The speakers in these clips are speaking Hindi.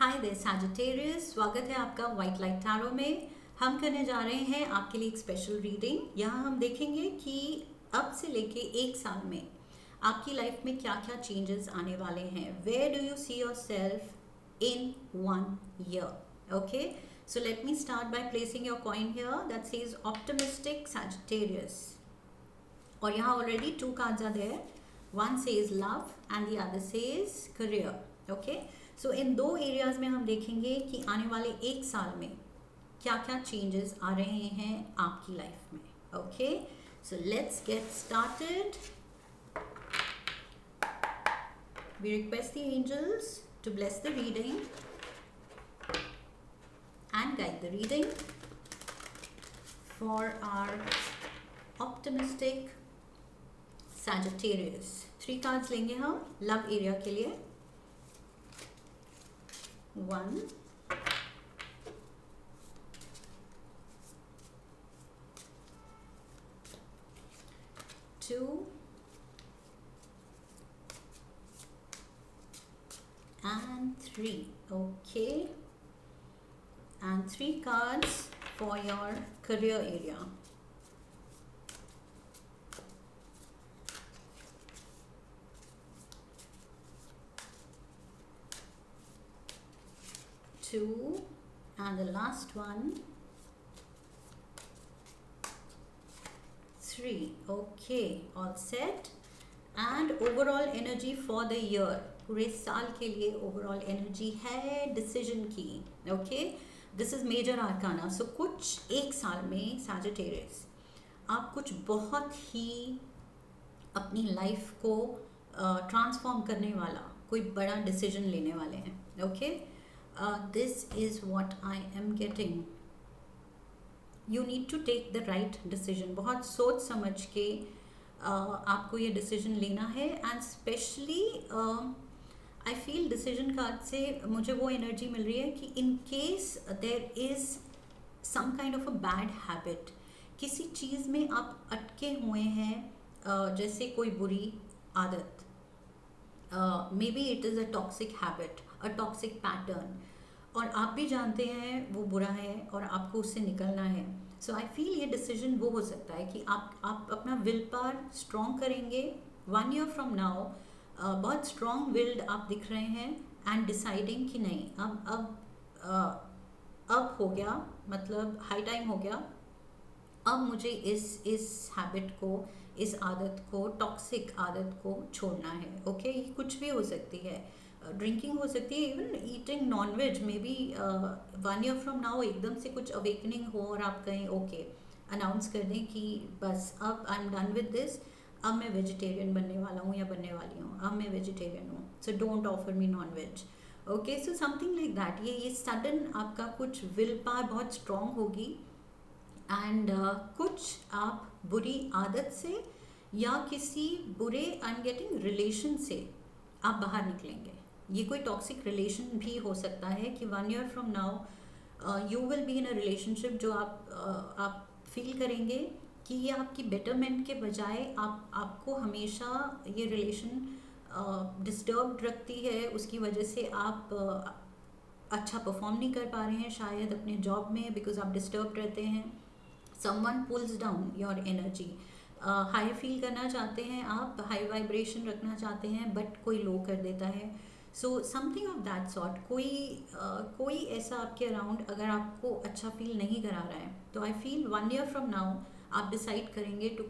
हाय देयर सैजिटेरियस, स्वागत है आपका वाइट लाइट टैरो में। हम करने जा रहे हैं आपके लिए एक स्पेशल रीडिंग। यहाँ हम देखेंगे कि अब से लेके एक साल में आपकी लाइफ में क्या क्या चेंजेस आने वाले हैं। Where do you see yourself in 1 year? Okay, so let me start by placing your coin here that says optimistic Sagittarius. और यहाँ already 2 cards are there. One says love and the other says career. Okay, so in 2 areas में हम देखेंगे कि आने वाले एक साल में क्या क्या चेंजेस आ रहे हैं आपकी लाइफ में. Okay, so let's get started. We request the angels to bless the reading and guide the reading for our optimistic Sagittarius. 3 cards लेंगे हम लव एरिया के लिए. 1, 2 and 3. Okay, and 3 cards for your career area. 2 and the last one 3. Okay, all set. And overall energy for the year, पूरे साल के लिए overall energy है डिसीजन की. Okay, this is major arcana. So कुछ एक साल में सैजिटेरियस आप कुछ बहुत ही अपनी लाइफ को ट्रांसफॉर्म करने वाला कोई बड़ा डिसीजन लेने वाले हैं. Okay, this is what I am getting. You need to take the right decision. बहुत सोच समझ के आपको ये डिसीजन लेना है. And specially I feel decision card से मुझे वो एनर्जी मिल रही है कि in case there is some kind of a bad habit, किसी चीज़ में आप अटके हुए हैं, जैसे कोई बुरी आदत, may be it is a toxic habit, a toxic pattern, और आप भी जानते हैं वो बुरा है और आपको उससे निकलना है. सो आई फील ये डिसीजन वो हो सकता है कि आप अपना विल पावर स्ट्रॉन्ग करेंगे. 1 year फ्रॉम नाउ बहुत स्ट्रॉन्ग विल्ड आप दिख रहे हैं एंड डिसाइडिंग कि नहीं, अब हो गया, मतलब हाई टाइम हो गया, अब मुझे इस हैबिट को, इस आदत को, टॉक्सिक आदत को छोड़ना है. ओके, ये कुछ भी हो सकती है. ड्रिंकिंग हो सकती है, even eating non veg. May be 1 year from now एकदम से कुछ अवेकनिंग हो और आप कहें ओके, अनाउंस कर दें कि बस अब I am done with this, अब मैं वेजिटेरियन बनने वाला हूँ या बनने वाली हूँ, अब मैं वेजिटेरियन हूँ, so don't offer me non veg. Okay, so something like that. ये सडन आपका कुछ विल पावर बहुत स्ट्रॉन्ग होगी एंड कुछ आप बुरी आदत से या किसी बुरे आई एम गेटिंग रिलेशन से आप बाहर निकलेंगे. ये कोई टॉक्सिक रिलेशन भी हो सकता है कि 1 year from now you will be in a relationship जो आप फील करेंगे कि ये आपकी बेटरमेंट के बजाय आपको हमेशा ये रिलेशन डिस्टर्ब रखती है. उसकी वजह से आप अच्छा परफॉर्म नहीं कर पा रहे हैं शायद अपने जॉब में, बिकॉज आप डिस्टर्ब रहते हैं. Someone pulls down your energy. High feel करना चाहते हैं आप, हाई वाइब्रेशन रखना चाहते हैं, बट कोई लो कर देता है. So something of that sort. कोई ऐसा आपके अराउंड अगर आपको अच्छा फील नहीं करा रहा है, तो I feel 1 year from now आप डिसाइड करेंगे to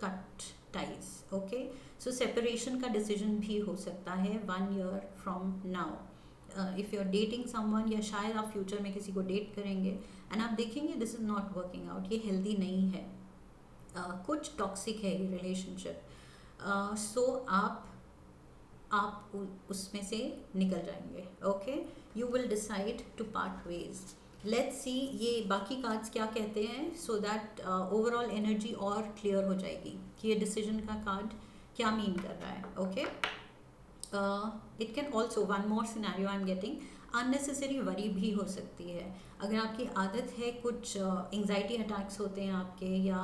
cut ties. Okay, so separation का डिसीजन भी हो सकता है 1 year from now. If you are dating someone, या शायद आप फ्यूचर में किसी को डेट करेंगे एंड आप देखेंगे this is not working out, ये हेल्दी नहीं है, कुछ टॉक्सिक है ये रिलेशनशिप. सो आप उसमें से निकल जाएंगे. Okay, you will decide to part ways. Let's see ये बाकी कार्ड्स क्या कहते हैं, सो दैट ओवरऑल एनर्जी और क्लियर हो जाएगी कि ये डिसीजन का कार्ड क्या मीन कर रहा है. Okay, it can also, one more scenario I am getting, unnecessary worry भी हो सकती है. अगर आपकी आदत है, कुछ एंग्जाइटी अटैक्स होते हैं आपके, या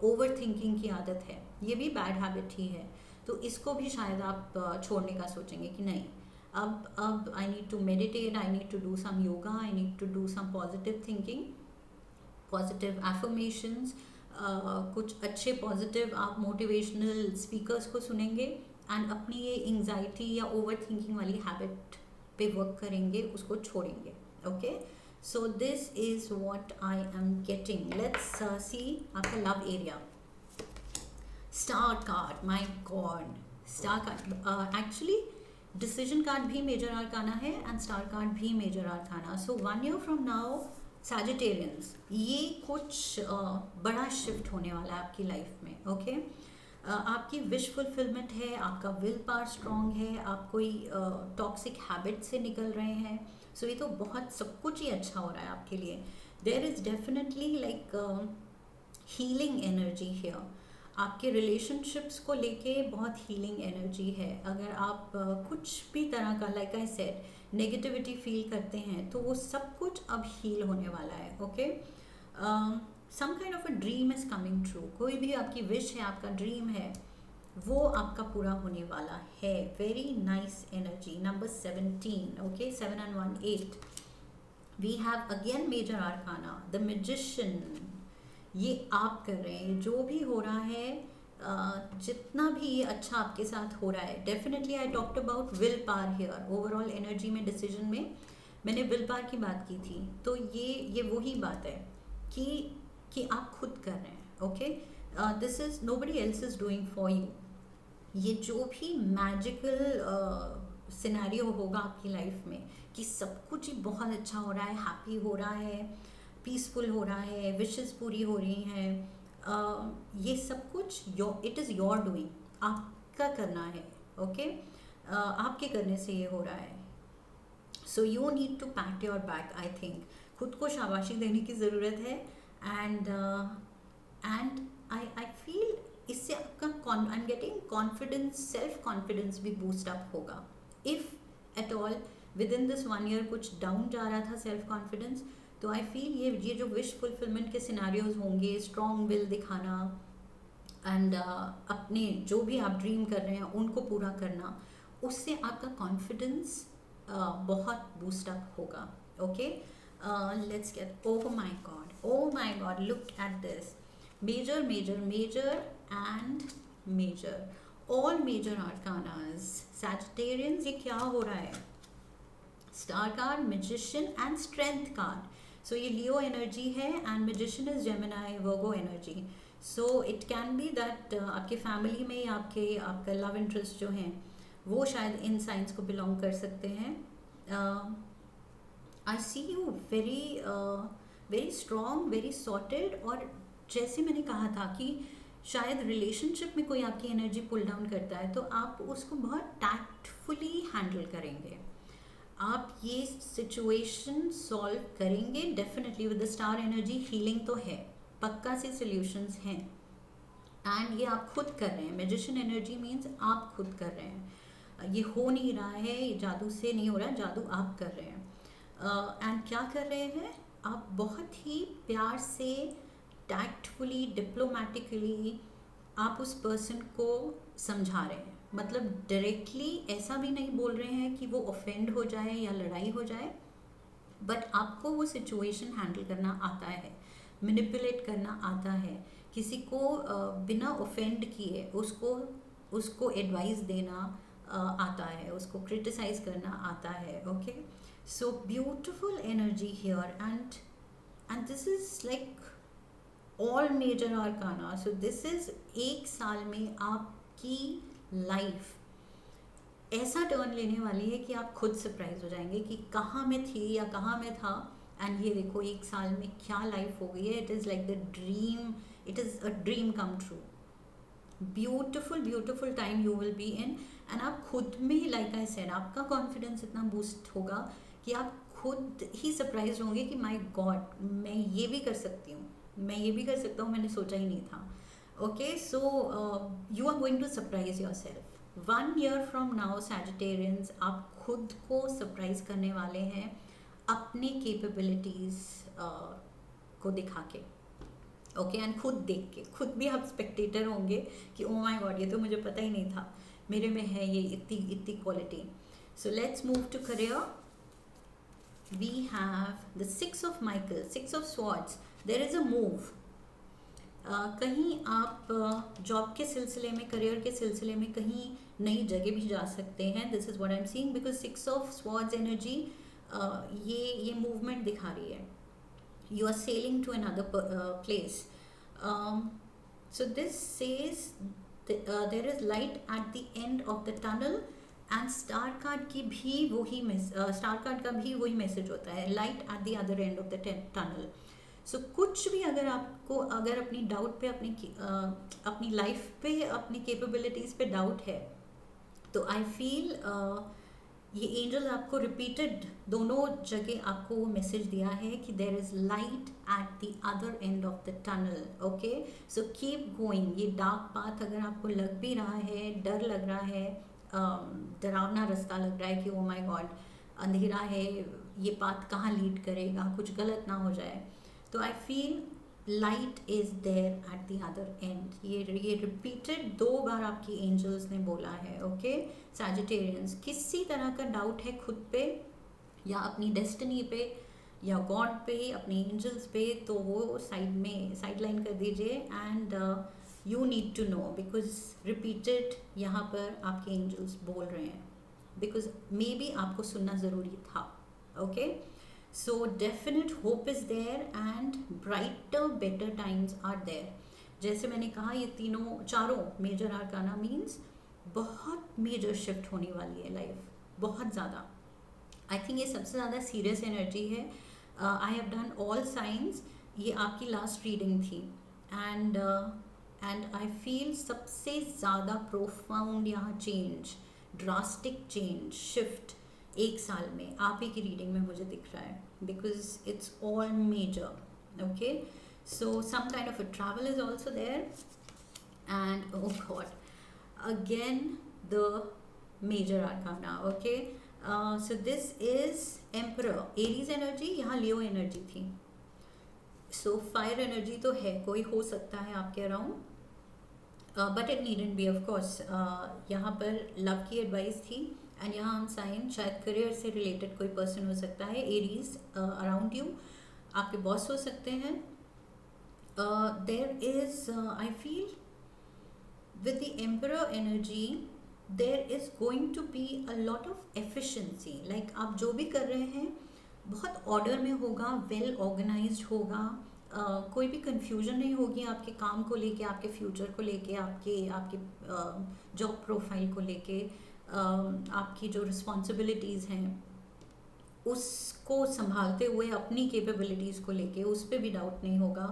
ओवर थिंकिंग की आदत है, ये भी बैड हैबिट ही है, तो इसको भी शायद आप छोड़ने का सोचेंगे कि नहीं, अब I need to meditate, I need to do some yoga, I need to do some positive thinking, positive affirmations, कुछ अच्छे पॉजिटिव आप मोटिवेशनल स्पीकर्स को सुनेंगे एंड अपनी ये एंग्जाइटी या ओवर थिंकिंग वाली हैबिट पे वर्क करेंगे, उसको छोड़ेंगे. Okay, so this is what I am getting. Let's see आपका love area. Star card, my god, star card actually decision card भी मेजर आर्काना है एंड स्टार कार्ड भी major arcana. So 1 year from now Sagittarians, ये कुछ बड़ा शिफ्ट होने वाला है आपकी लाइफ में. ओके, आपकी विश फुलफिलमेंट है, आपका विल पावर स्ट्रॉन्ग है, आप कोई टॉक्सिक हैबिट से निकल रहे हैं. सो ये तो बहुत सब कुछ ही अच्छा हो रहा है आपके लिए. There is definitely like healing energy here. आपके रिलेशनशिप्स को लेके बहुत हीलिंग एनर्जी है. अगर आप कुछ भी तरह का like I said negativity feel करते हैं तो वो सब कुछ अब हील होने वाला है. Okay, some kind of a dream is coming true. कोई भी आपकी विश है, आपका ड्रीम है, वो आपका पूरा होने वाला है. Very nice energy. Number 17. Okay, 7 and 1 8. We have again major arcana the magician. ये आप कर रहे हैं, जो भी हो रहा है, जितना भी ये अच्छा आपके साथ हो रहा है. Definitely I talked about will power here. Overall energy में, डिसीजन में मैंने विल पावर की बात की थी. तो ये वही बात है कि आप खुद कर रहे हैं. Okay, this is nobody else is doing for you. ये जो भी मैजिकल सिनेरियो होगा आपकी लाइफ में कि सब कुछ ही बहुत अच्छा हो रहा है, हैप्पी हो रहा है, पीसफुल हो रहा है, विशेस पूरी हो रही हैं, ये सब कुछ इट इज़ योर डूइंग. आपका करना है. ओके, आपके करने से ये हो रहा है. So you need to pat your back. I think खुद को शाबाशी देने की ज़रूरत है. एंड आई फील इससे आपका आई am getting confidence, self confidence भी बूस्ट अप होगा. If at all with in this 1 year कुछ डाउन जा रहा था सेल्फ कॉन्फिडेंस, तो आई फील ये जो विश फुलफिलमेंट के सिनारियोज होंगे, स्ट्रॉन्ग विल दिखाना एंड अपने जो भी आप ड्रीम कर रहे हैं उनको पूरा करना, उससे आपका कॉन्फिडेंस बहुत बूस्ट अप होगा. Okay, let's get. Oh my god, look at this. Major major major and major, all major arcanas. Sagittarians, ये क्या हो रहा है? Star card, magician and strength card. So ये लियो एनर्जी है and magician is Gemini Virgo energy. So it can be that आपके फैमिली में या आपका लव इंटरेस्ट जो हैं वो शायद इन साइंस को बिलोंग कर सकते हैं. I see you very strong, very sorted. और जैसे मैंने कहा था कि शायद रिलेशनशिप में कोई आपकी एनर्जी पुल डाउन करता है तो आप उसको बहुत टैक्टफुली हैंडल करेंगे. आप ये सिचुएशन सॉल्व करेंगे definitely with the star energy. Healing तो है, पक्का से सॉल्यूशंस हैं एंड ये आप खुद कर रहे हैं. मैजिशियन एनर्जी मीन्स आप खुद कर रहे हैं. ये हो नहीं रहा है, ये जादू से नहीं हो रहा है, जादू आप कर रहे हैं. एंड क्या कर रहे हैं आप? बहुत ही प्यार से, टैक्टफुली, डिप्लोमेटिकली आप उस पर्सन को समझा रहे हैं. मतलब डायरेक्टली ऐसा भी नहीं बोल रहे हैं कि वो ऑफेंड हो जाए या लड़ाई हो जाए, बट आपको वो सिचुएशन हैंडल करना आता है, मैनिपुलेट करना आता है, किसी को बिना ऑफेंड किए उसको एडवाइस देना आता है, उसको क्रिटिसाइज करना आता है. Okay, so beautiful energy here and this is like all major arcana. So this is एक साल में आपकी लाइफ ऐसा टर्न लेने वाली है कि आप खुद सरप्राइज हो जाएंगे कि कहाँ मैं थी या कहाँ मैं था. एंड ये देखो एक साल में क्या लाइफ हो गई है. It is like the dream, it is a dream come true. Beautiful time you will be in. And आप खुद में, लाइक आई सेड, आपका कॉन्फिडेंस इतना बूस्ट होगा कि आप खुद ही सरप्राइज होंगे कि माय गॉड, मैं ये भी कर सकती हूँ, मैं ये भी कर सकता हूँ, मैंने सोचा ही नहीं था. Okay, so you are going to surprise yourself. 1 year from now Sagittarians, आप खुद को सरप्राइज करने वाले हैं अपने कैपेबिलिटीज़ को दिखा के. ओके, एंड खुद देख के, खुद भी आप स्पेक्टेटर होंगे कि ओ माय गॉड, ये तो मुझे पता ही नहीं था, मेरे में है ये इतनी quality. So let's move to career. We have the Six of Michael, Six of Swords. There is a move. कहीं आप जॉब के सिलसिले में, करियर के सिलसिले में कहीं नई जगह भी जा सकते हैं. This is what I am seeing, because six of swords energy ये मूवमेंट दिखा रही है. You are sailing to another place. So this says there is light at the end of the tunnel. And star card की भी वही स्टार कार्ड का भी वही मैसेज होता है, light at the other end of the tunnel. So कुछ भी अगर आपको, अगर अपनी डाउट पे, अपनी लाइफ पे, अपनी कैपेबिलिटीज़ पे डाउट है, तो आई फील ये एंजल आपको रिपीटेड दोनों जगह आपको वो मैसेज दिया है कि there is light at the other end of the tunnel. Okay, so keep going. ये डार्क पाथ अगर आपको लग भी रहा है, डर लग रहा है, डरावना रास्ता लग रहा है कि ओ माय गॉड अंधेरा है, ये पाथ कहाँ लीड करेगा, कुछ गलत ना हो जाए, तो I feel light is there at the other end. ये रिपीटेड 2 बार आपकी एंजल्स ने बोला है. ओके सैजिटेरियंस, किसी तरह का डाउट है खुद पे या अपनी डेस्टिनी पे या गॉड पे, अपने एंजल्स पे, तो वो साइड लाइन कर दीजिए. And you need to know, because repeated यहाँ पर आपके एंजल्स बोल रहे हैं, बिकॉज मे बी आपको सुनना ज़रूरी था. Okay, so definite hope is there and brighter better times are there. जैसे मैंने कहा, ये चारों मेजर आर्काना मीन्स बहुत मेजर शिफ्ट होने वाली है लाइफ, बहुत ज़्यादा. आई थिंक ये सबसे ज़्यादा सीरियस एनर्जी है. I have done all science. ये आपकी लास्ट रीडिंग थी एंड आई फील सबसे ज़्यादा प्रोफाउंड यहाँ चेंज, ड्रास्टिक चेंज, शिफ्ट 1 साल में आप ही की रीडिंग में मुझे दिख रहा है, because it's all major. Okay, so some kind of a travel is also there. And oh god, again the major arcana. Okay, so this is emperor, Aries energy, यहाँ लियो एनर्जी थी. सो फायर एनर्जी तो है, कोई हो सकता है आपके around, but it needn't be. Of course यहाँ पर लव की एडवाइस थी. एंड यहाँ हम साइन, शायद करियर से रिलेटेड कोई पर्सन हो सकता है, एरीज अराउंड यू, आपके बॉस हो सकते हैं. There is, I feel with the emperor energy there is going to be a lot of efficiency. Like आप जो भी कर रहे हैं बहुत ऑर्डर में होगा, वेल ऑर्गेनाइज्ड होगा. कोई भी कंफ्यूजन नहीं होगी आपके काम को लेके, आपके फ्यूचर को लेके, आपके जॉब प्रोफाइल को लेके, आपकी जो रिस्पॉन्सिबिलिटीज़ हैं उसको संभालते हुए, अपनी कैपेबिलिटीज़ को लेके उस पर भी डाउट नहीं होगा.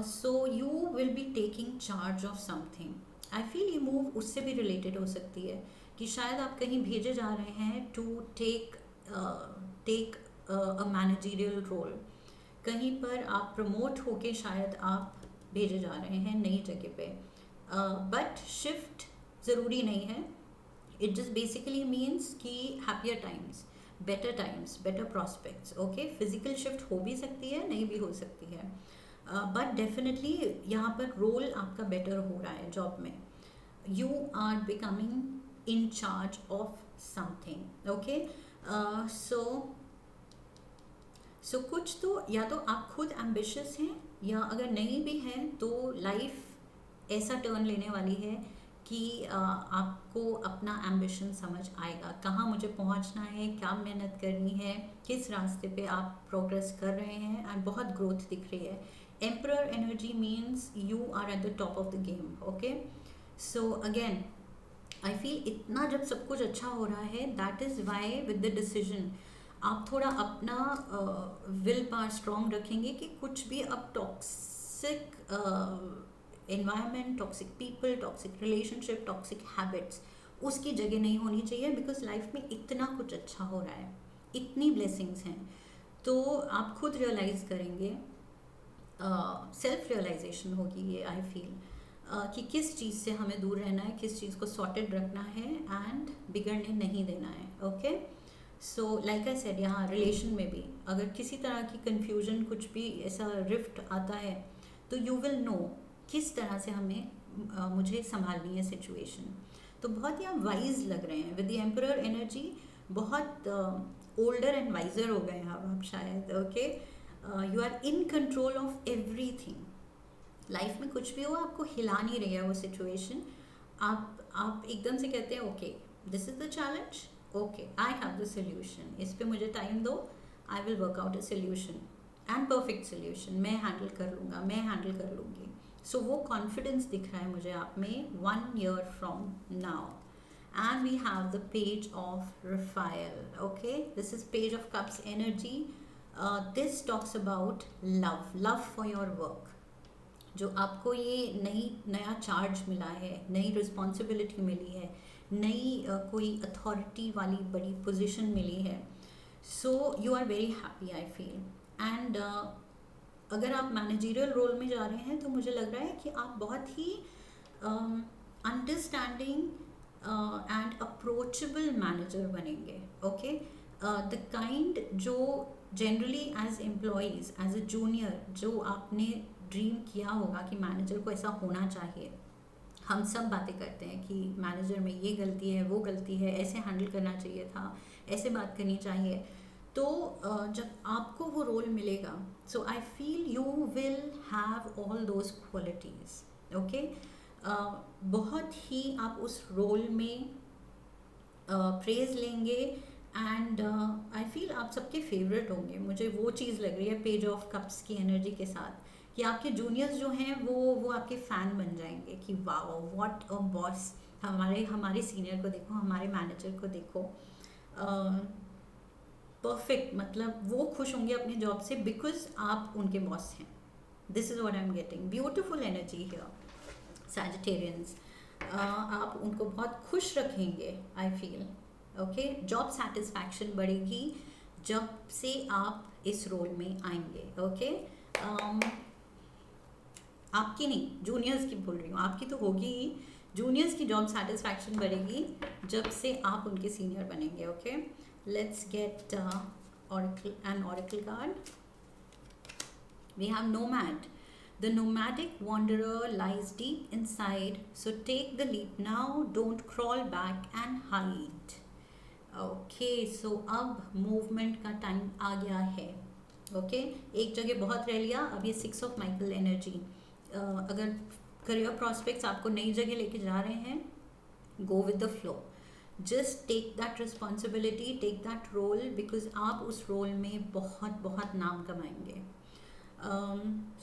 So you will be taking charge of something. I feel ये मूव उससे भी रिलेटेड हो सकती है कि शायद आप कहीं भेजे जा रहे हैं to take a managerial role. कहीं पर आप प्रमोट होके शायद आप भेजे जा रहे हैं नई जगह पे, बट शिफ्ट ज़रूरी नहीं है. इट जस्ट बेसिकली मीन्स कि happier times, better prospects. Okay, physical shift हो भी सकती है, नहीं भी हो सकती है, बट डेफिनेटली यहाँ पर रोल आपका बेटर हो रहा है जॉब में. You are becoming in charge of something. Okay, so कुछ तो या तो आप खुद एम्बिशियस हैं, या अगर नहीं भी हैं तो लाइफ ऐसा टर्न लेने वाली है कि आपको अपना एम्बिशन समझ आएगा, कहाँ मुझे पहुँचना है, क्या मेहनत करनी है, किस रास्ते पे आप प्रोग्रेस कर रहे हैं, एंड बहुत ग्रोथ दिख रही है. Emperor energy means you are at the top of the game. Okay, so again I feel इतना जब सब कुछ अच्छा हो रहा है, that is why with the decision आप थोड़ा अपना विल पावर स्ट्रॉन्ग रखेंगे कि कुछ भी अब toxic environment, toxic people, toxic relationship, toxic habits उसकी जगह नहीं होनी चाहिए. बिकॉज लाइफ में इतना कुछ अच्छा हो रहा है, इतनी ब्लेसिंग्स हैं, तो आप खुद रियलाइज़ करेंगे, सेल्फ रियलाइजेशन होगी ये. आई फील कि किस चीज़ से हमें दूर रहना है, किस चीज़ को सॉर्टेड रखना है एंड बिगड़ने नहीं देना है. Okay, so like I said, यहाँ रिलेशन में भी अगर किसी तरह की कन्फ्यूजन, कुछ भी ऐसा रिफ्ट आता है, तो यू विल नो किस तरह से हमें मुझे संभालनी है सिचुएशन. तो बहुत ही आप वाइज लग रहे हैं विद द एम्परर एनर्जी. बहुत ओल्डर एंड वाइजर हो गए हैं अब आप शायद, okay. You are in control of everything. Life में कुछ भी हो आपको हिला नहीं रही है वो सिचुएशन। आप एकदम से कहते हैं okay this is the challenge, okay I have the solution, इस पे मुझे टाइम दो, I will work out a solution and perfect solution, मैं हैंडल कर लूँगा, मैं हैंडल कर लूँगी। सो वो कॉन्फिडेंस दिख रहा है मुझे आप में 1 year from now. And we have the page of Raphael. Okay, this is page of cups energy. This talks about love for your work. जो आपको ये नया चार्ज मिला है, नई रिस्पॉन्सिबिलिटी मिली है, नई कोई अथॉरिटी वाली बड़ी पोजीशन मिली है, so you are very happy I feel. And अगर आप मैनेजरियल रोल में जा रहे हैं तो मुझे लग रहा है कि आप बहुत ही अंडरस्टैंडिंग एंड अप्रोचेबल मैनेजर बनेंगे। ओके, द काइंड जो generally as employees as a junior जो आपने ड्रीम किया होगा कि मैनेजर को ऐसा होना चाहिए। हम सब बातें करते हैं कि मैनेजर में ये गलती है, वो गलती है, ऐसे हैंडल करना चाहिए था, ऐसे बात करनी चाहिए। तो जब आपको वो रोल मिलेगा, so I feel you will have all those qualities. Okay, बहुत ही आप उस रोल में प्रेज लेंगे एंड आई फील आप सबके फेवरेट होंगे। मुझे वो चीज़ लग रही है पेज ऑफ कप्स की एनर्जी के साथ कि आपके जूनियर्स जो हैं वो आपके फ़ैन बन जाएंगे कि वाओ व्हाट अ बॉस, हमारे सीनियर को देखो, हमारे मैनेजर को देखो, परफेक्ट। मतलब वो खुश होंगे अपनी जॉब से बिकॉज आप उनके बॉस हैं। This is what I am getting, beautiful energy here Sagittarians. आप उनको बहुत खुश रखेंगे I feel. Okay, job satisfaction बढ़ेगी जब से आप इस रोल में आएंगे। ओके, आपकी नहीं, जूनियर्स की बोल रही हूँ, आपकी तो होगी ही, जूनियर्स की जॉब सेटिस्फैक्शन बढ़ेगी जब से आप उनके सीनियर बनेंगे। Okay, let's gate an oracle card. We have nomad. The nomadic wanderer lies deep inside, so take the leap now, don't crawl back and hide. Okay, so अब मूवमेंट का टाइम आ गया है। ओके, एक जगह बहुत रह लिया, अब ये 6 of Michael एनर्जी। अगर करियर प्रॉस्पेक्ट्स आपको नई जगह लेके जा रहे हैं, go with the flow, just take that responsibility, take that role, because आप उस रोल में बहुत बहुत नाम कमाएंगे।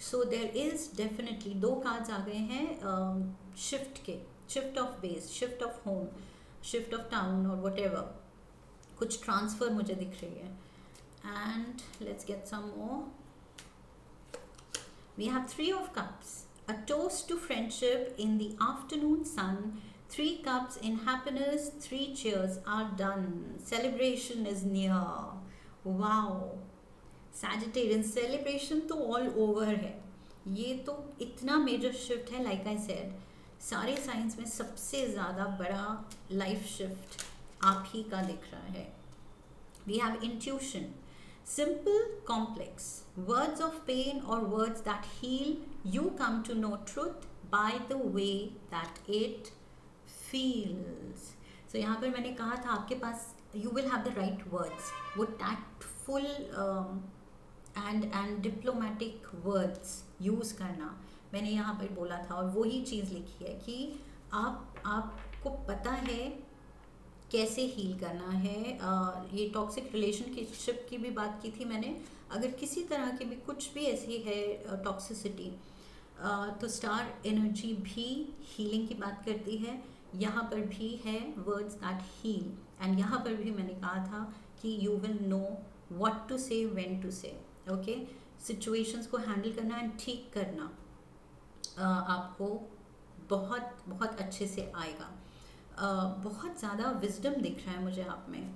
So there is definitely 2 cards आ गए हैं शिफ्ट के, shift of base, shift of home, shift of town और वट एवर, कुछ ट्रांसफ़र मुझे दिख रही है। And let's get some more. We have 3 of cups, a toast to friendship in the afternoon sun, 3 cups in happiness, 3 cheers are done, celebration is near. Wow, Sagittarian, celebration तो all over है। ये तो इतना मेजर शिफ्ट है, लाइक आई सेड, सारे साइंस में सबसे ज़्यादा बड़ा लाइफ शिफ्ट आप ही का दिख रहा है। We have intuition, simple, complex, words of pain or words that heal. You come to know truth by the way that it feels. So यहाँ पर मैंने कहा था आपके पास you will have the right words, वो tactful and diplomatic words use करना मैंने यहाँ पर बोला था, और वही चीज़ लिखी है कि आपको पता है कैसे हील करना है। ये टॉक्सिक रिलेशनशिप की भी बात की थी मैंने। अगर किसी तरह की भी कुछ भी ऐसी है टॉक्सिसिटी, तो स्टार एनर्जी भी हीलिंग की बात करती है। यहाँ पर भी है वर्ड्स दैट हील, एंड यहाँ पर भी मैंने कहा था कि you will know what to say, when to say. Okay, situations को हैंडल करना एंड ठीक करना आपको बहुत बहुत अच्छे से आएगा। बहुत ज़्यादा विजडम दिख रहा है मुझे आप में।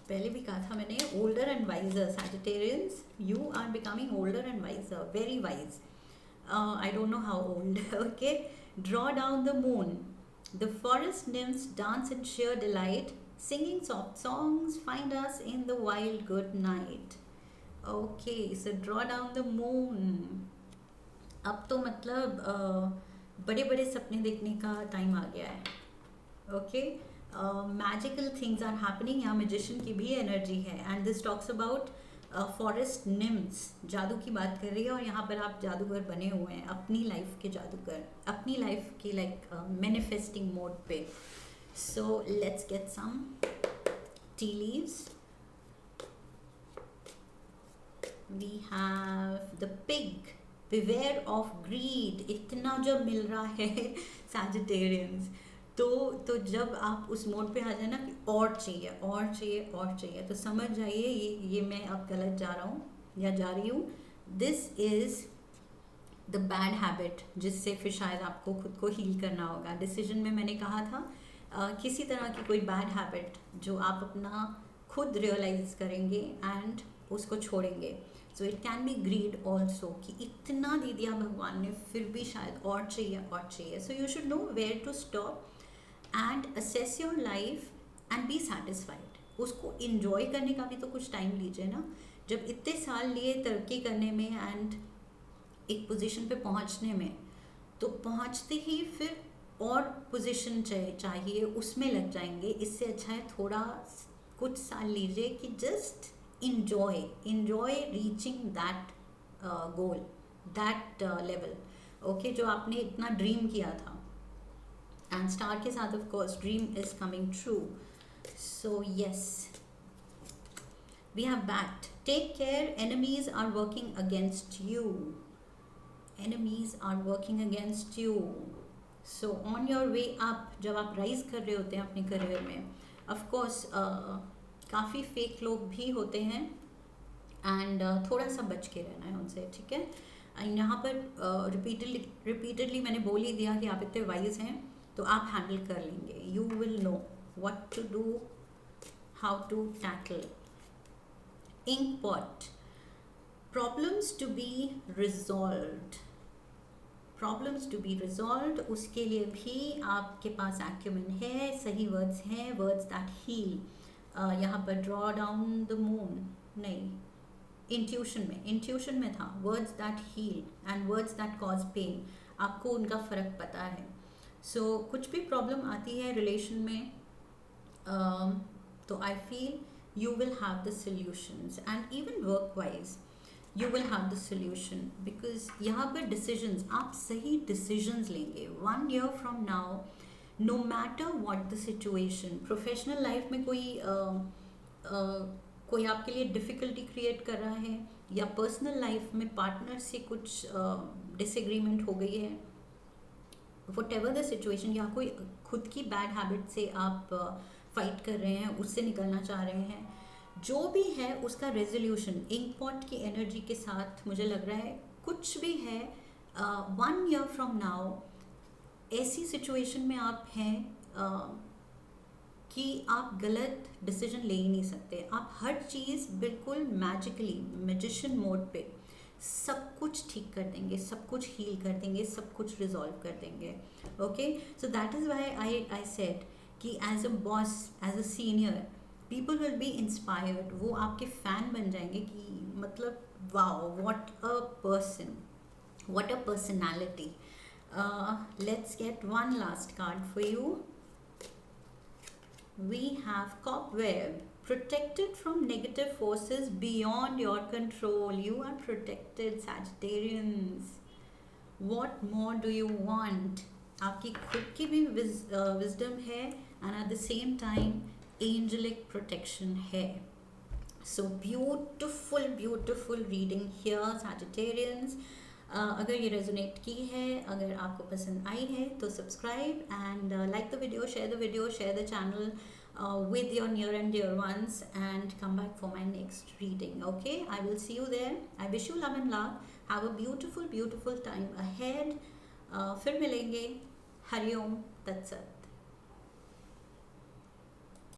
पहले भी कहा था मैंने, older and wiser Sagittarians, you are becoming older and wiser, very wise. I don't know how old. Okay, draw down the moon, the forest nymphs dance in sheer delight, singing soft songs find us in the wild good night. Okay, so draw down the moon. अब तो मतलब बड़े बड़े सपने देखने का टाइम आ गया है। Okay, magical things are happening, यहाँ मैजिशियन की भी एनर्जी है। And this talks about forest nymphs, जादू की बात कर रही है, और यहाँ पर आप जादूगर बने हुए हैं, अपनी लाइफ के जादूगर, अपनी लाइफ की लाइक मैनिफेस्टिंग मोड पे। So let's get some tea leaves. We have the pig, beware of greed. इतना जब मिल रहा है सैजिटेरियंस, तो जब आप उस मोड पे आ जाए ना कि और चाहिए और चाहिए और चाहिए, तो समझ जाइए ये मैं अब गलत जा रहा हूँ या जा रही हूँ। This is the bad habit जिससे फिर शायद आपको खुद को हील करना होगा। डिसीजन में मैंने कहा था किसी तरह की कोई बैड हैबिट जो आप अपना खुद रियलाइज करेंगे एंड उसको छोड़ेंगे। So it can be greed also, कि इतना दे दिया भगवान ने फिर भी शायद और चाहिए और चाहिए। So you should know where to stop and assess your life and be satisfied. उसको इन्जॉय करने का भी तो कुछ टाइम लीजिए ना। जब इतने साल लिए तरक्की करने में एंड एक पोजीशन पे पहुंचने में, तो पहुंचते ही फिर और पोजीशन चाहिए उसमें लग जाएंगे। इससे अच्छा है थोड़ा कुछ साल लीजिए कि just enjoy reaching that goal, that level, okay, जो आपने इतना ड्रीम किया था। एंड स्टार के साथ of course dream is coming true. So yes, we have bat, take care, enemies are working against you, enemies are working against you. So on your way up, जब आप राइज कर रहे होते हैं अपने करियर में, ऑफ कोर्स काफ़ी फेक लोग भी होते हैं एंड थोड़ा सा बच के रहना है उनसे, ठीक है। यहाँ पर रिपीटेडली मैंने बोल ही दिया कि आप इतने वाइज हैं तो आप हैंडल कर लेंगे। You will know what to do, how to tackle. Ink pot, problems to be resolved, problems to be resolved, उसके लिए भी आपके पास एक्यूमेन है, सही वर्ड्स हैं, वर्ड्स दैट हील। यहाँ पर ड्रॉ डाउन द मून नहीं, इंट्यूशन में था, words that heal and words that cause pain. आपको उनका फ़र्क पता है। सो कुछ भी प्रॉब्लम आती है रिलेशन में, तो I feel you will have the solutions, and even work wise you will have the solution, because यहाँ पर decisions, आप सही decisions लेंगे 1 year from now, no matter what the situation। Professional life में कोई आपके लिए डिफ़िकल्टी क्रिएट कर रहा है, या पर्सनल लाइफ में पार्टनर से कुछ डिसएग्रीमेंट हो गई है, whatever the situation, या कोई खुद की बैड हैबिट से आप फाइट कर रहे हैं, उससे निकलना चाह रहे हैं, जो भी है उसका रेजोल्यूशन इंक पॉट की एनर्जी के साथ मुझे लग रहा है कुछ भी है। 1 year फ्रॉम नाउ ऐसी सिचुएशन में आप हैं कि आप गलत डिसीजन ले ही नहीं सकते। आप हर चीज़ बिल्कुल मैजिकली मैजिशियन मोड पे सब कुछ ठीक कर देंगे, सब कुछ हील कर देंगे, सब कुछ रिजॉल्व कर देंगे। Okay, so that is why I said कि as a boss, as a senior, people will be inspired. वो आपके फ़ैन बन जाएंगे कि मतलब wow, what a person, what a personality. Let's get one last card for you. We have cobweb, protected from negative forces beyond your control. You are protected, Sagittarians. What more do you want? आपकी खुद की भी wisdom है and at the same time angelic protection है. So beautiful, beautiful reading here, Sagittarians. अगर ये रेजोनेट की है, अगर आपको पसंद आई है तो subscribe and like the video, share the channel with your near and dear ones, and come back for my next reading. Okay, I will see you there. I wish you love and love. Have a beautiful, beautiful time ahead. फिर मिलेंगे. हरिओम तत्सत.